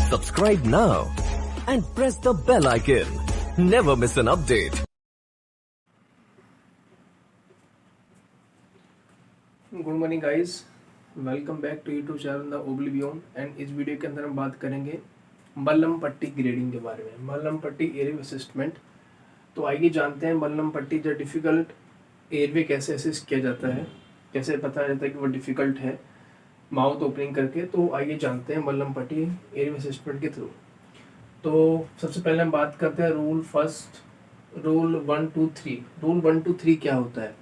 Subscribe now and press the bell icon. Never miss an update. Good morning guys, welcome back to YouTube channel the Oblivion. And इस video के अंदर हम बात करेंगे मल्लम पट्टी grading के बारे में, मल्लम पट्टी एयरवे असिस्टमेंट। तो आइए जानते हैं मल्लम पट्टी जो डिफ़िकल्ट एयरवे कैसे असिस्ट किया जाता है, कैसे पता जाता है कि वो डिफ़िकल्ट है माउथ ओपनिंग करके। तो आइए जानते हैं मल्लम पट्टी एयरवे असिस्टमेंट के थ्रू। तो सबसे पहले हम बात करते हैं रूल 1 2 3। रूल 1 2 3 क्या होता है?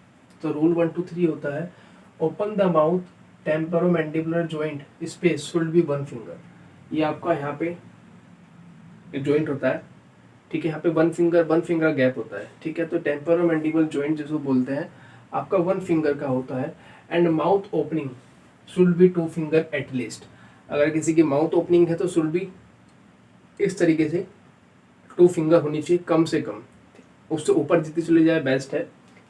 तो रूल 1 2 3 होता है open the mouth temporomandibular joint space should be 1 finger. ये आपका यहाँ पे जॉइंट होता है, ठीक है। यहाँ पे 1 फिंगर गैप होता है, ठीक है। तो टेम्पोरोमैंडिबुलर जॉइंट जिसको बोलते हैं आपका 1 फिंगर का होता है। And mouth opening should be 2 finger at least. अगर किसी की माउथ ओपनिंग है तो शुड बी इस तरीके से 2 फिंगर होनी चाहिए कम से कम। उससे ऊपर जितनी चली जाए बेस्ट है,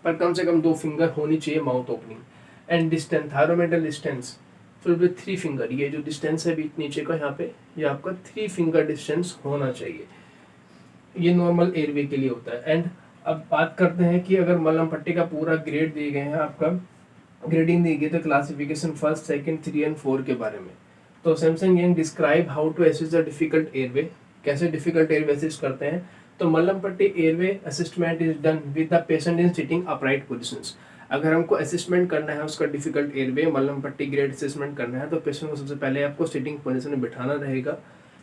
पर कम से कम 2 फिंगर होनी चाहिए mouth opening. And distance, thyromental distance should be 3 finger. ये जो डिस्टेंस है बीच नीचे का यहाँ पे, ये आपका 3 फिंगर डिस्टेंस होना चाहिए। ये नॉर्मल एयरवे के लिए होता है। एंड अब बात करते हैं कि अगर मल्लम पट्टी का पूरा ग्रेड दिए गए हैं, आपका ग्रेडिंग दी गई, तो क्लासिफिकेशन 1, 2, 3 एंड 4 के बारे में। तो Samsoon Young describe how to assess the difficult airway. कैसे डिफिकल्ट एयरवे असिस्ट करते हैं? तो Mallampati airway assessment is done with the patient in sitting upright positions. अगर हमको असिस्टमेंट करना है उसका डिफिकल्ट एयरवे मल्लम पट्टी ग्रेड असिस्टमेंट करना है, तो पेशेंट को सबसे पहले आपको सिटिंग पोजीशन में बिठाना रहेगा।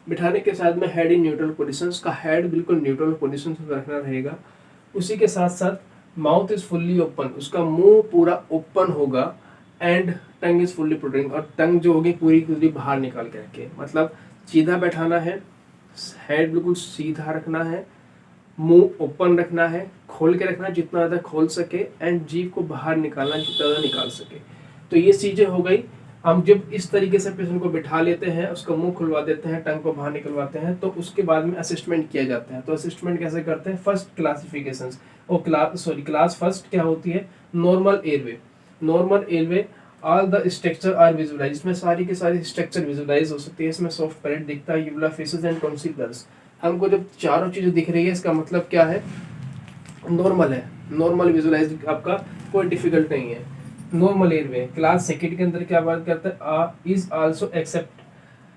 बिठाने के साथ में हेड इन न्यूट्रल पोजीशंस, का हेड बिल्कुल न्यूट्रल पोजीशन में रखना रहेगा। उसी के साथ साथ माउथ इज फुल्ली ओपन, उसका मुंह पूरा ओपन होगा। And tongue is fully protruding, और टंग जो होगी पूरी पूरी बाहर निकाल के रखे, मतलब सीधा बैठाना है, हेड बिल्कुल सीधा रखना है, मुंह ओपन रखना है, खोल के रखना है जितना ज़्यादा खोल सके, एंड जीभ को बाहर निकालना जितना ज़्यादा निकाल सके। तो ये चीज़ें हो गई। हम जब इस तरीके से पेशेंट को बिठा लेते हैं, उसका मुंह खुलवा देते हैं, टंग को बाहर निकलवाते हैं, तो उसके बाद में असिस्टमेंट किया जाता है। तो असिस्टमेंट कैसे करते हैं? फर्स्ट क्लासिफिकेशंस और क्लास फर्स्ट क्या होती है? Normal airway. Normal airway all the structure are visualise, इसमें सारी की सारी स्ट्रक्चर विजुअलाइज हो सकती है। इसमें सॉफ्ट पैलेट दिखता है, यूवुला फेसेस एंड टॉन्सिलर्स। हमको जब चारों चीज़ें दिख रही है, इसका मतलब क्या है? नॉर्मल है, नॉर्मल विजुअलाइज, आपका कोई डिफिकल्ट नहीं है। नॉर्मल एयरवे क्लास सेकंड के अंदर क्या बात करता है? Is also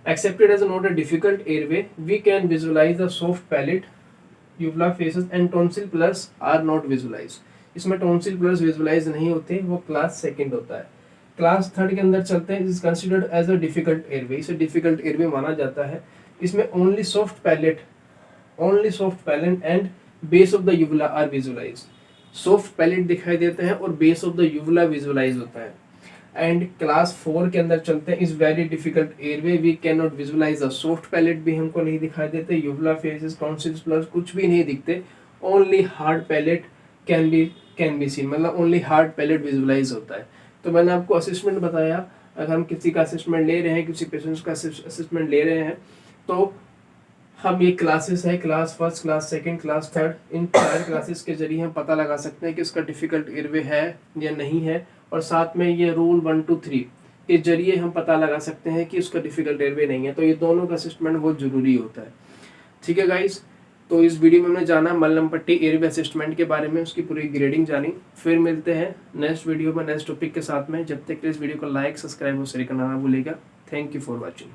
accepted as not a difficult airway. We can visualize the soft palate, uvula faces and tonsil plus are not visualized. इसमें टॉन्सिल प्लस विजुअलाइज नहीं होते, वो क्लास सेकंड होता है। क्लास थर्ड के अंदर चलते हैं, is considered as a difficult airway. इसे डिफिकल्ट एयरवे माना जाता है। इसमें only soft palate and base of the uvula are visualise. Soft palate दिखाई देते हैं और base of the uvula visualise होता है। एंड क्लास 4 के अंदर चलते हैं, is very difficult airway, we can not visualise a soft palate भी हमको नहीं दिखाई देते, यूवुला फेसेस टॉन्सिल्स प्लस कुछ भी नहीं दिखते। Only hard palate can be seen, मतलब ओनली हार्ड पैलेट विजुअलाइज होता है। तो मैंने आपको असिस्टमेंट बताया। अगर हम किसी का असिस्टमेंट ले रहे हैं, किसी पेशेंट का असिस्टमेंट ले रहे हैं, तो हम ये क्लासेस है, class first, class second, class third, इन 4 क्लासेस के जरिए हम पता लगा सकते हैं कि उसका डिफिकल्ट एयरवे है या नहीं है। और साथ में ये रूल 1 2 3 के जरिए हम पता लगा सकते हैं कि उसका डिफिकल्ट एयरवे नहीं है। तो ये दोनों का असिस्टमेंट बहुत जरूरी होता है, ठीक है गाइस। तो इस वीडियो में हमने जाना मल्लम पट्टी एयरवे असिस्टमेंट के बारे में, उसकी पूरी ग्रेडिंग जानी। फिर मिलते हैं नेक्स्ट वीडियो में नेक्स्ट टॉपिक के साथ में। जब तक इस वीडियो को लाइक, सब्सक्राइब और शेयर करना ना भूलिएगा। Thank you for watching.